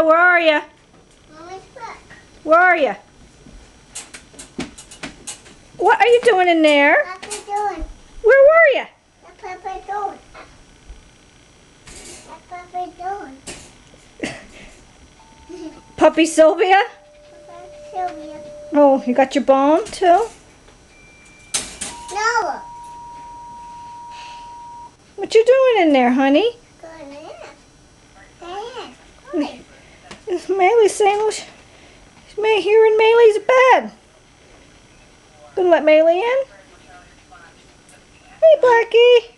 Where are you? Where are you? What are you doing in there? What are you doing? Where were you? What Papa doing? What Papa doing? Puppy Sylvia? Papa Sylvia. Oh, you got your bone too? No. What you doing in there, honey? Going in. Dad. Is Maylee saying she's here in Maylee's bed? Gonna let Maylee in? Hey, Blackie.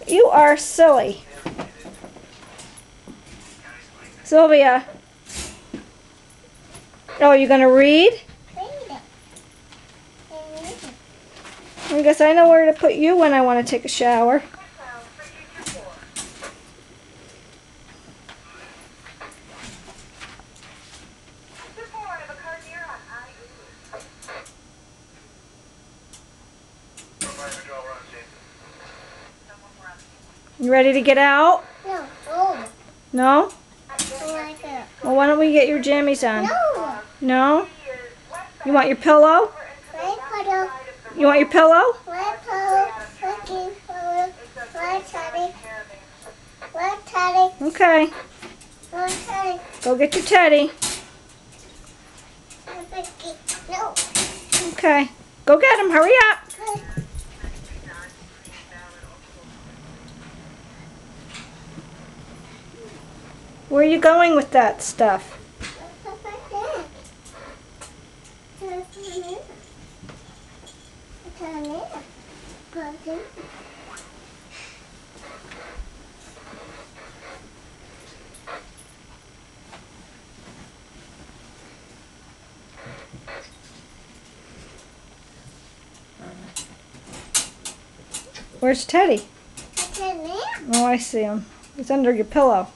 You are silly. Sylvia. Oh, you gonna read? I guess I know where to put you when I want to take a shower. You ready to get out? No. Oh. No? I don't like it. Well, why don't we get your jammies on? No. No? You want your pillow? Wait, Papa. You want your pillow? Wait, Papa. Looking for Wait, Teddy. Wait, Teddy. Okay. Wait, Teddy. Go get your teddy. No. Okay. Go get him. Hurry up. Where are you going with that stuff? Where's Teddy? Oh, I see him. He's under your pillow.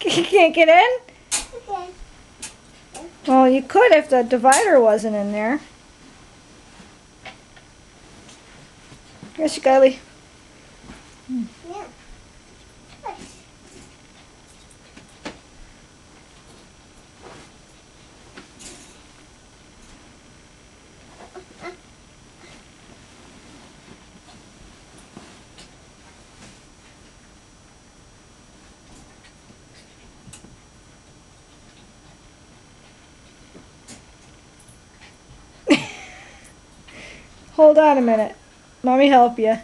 You can't get in? Okay. Well, you could if the divider wasn't in there. Yes, you gotta leave. Yeah. Hold on a minute. Mommy help you.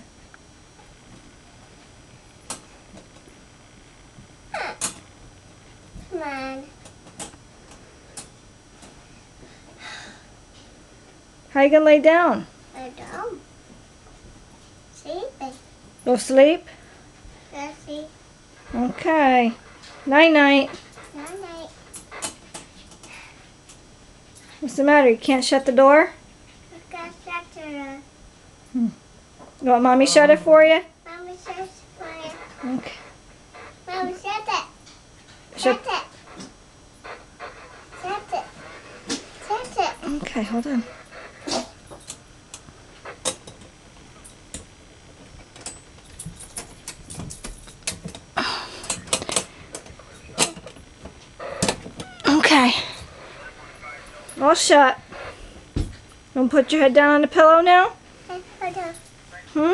Come on. How you gonna lay down? I don't. Sleeping. Go sleep? Let's see. Okay. Night-night. Night night. What's the matter? You can't shut the door? I got Saturday. You want Mommy shut it for you? Mommy says for you. Okay. Mommy shut it. Shut. Shut it. Shut it. Shut it. Okay, hold on. Okay. All shut. Gonna put your head down on the pillow now? Hold on. Hmm?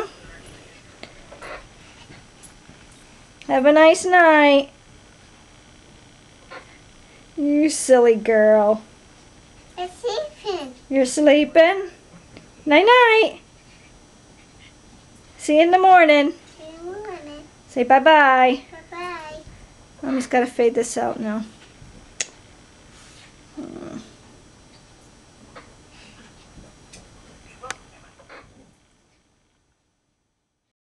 Have a nice night. You silly girl. I'm sleeping. You're sleeping? Night-night. See you in the morning. See you in the morning. Say bye-bye. Bye-bye. Mommy's got to fade this out now.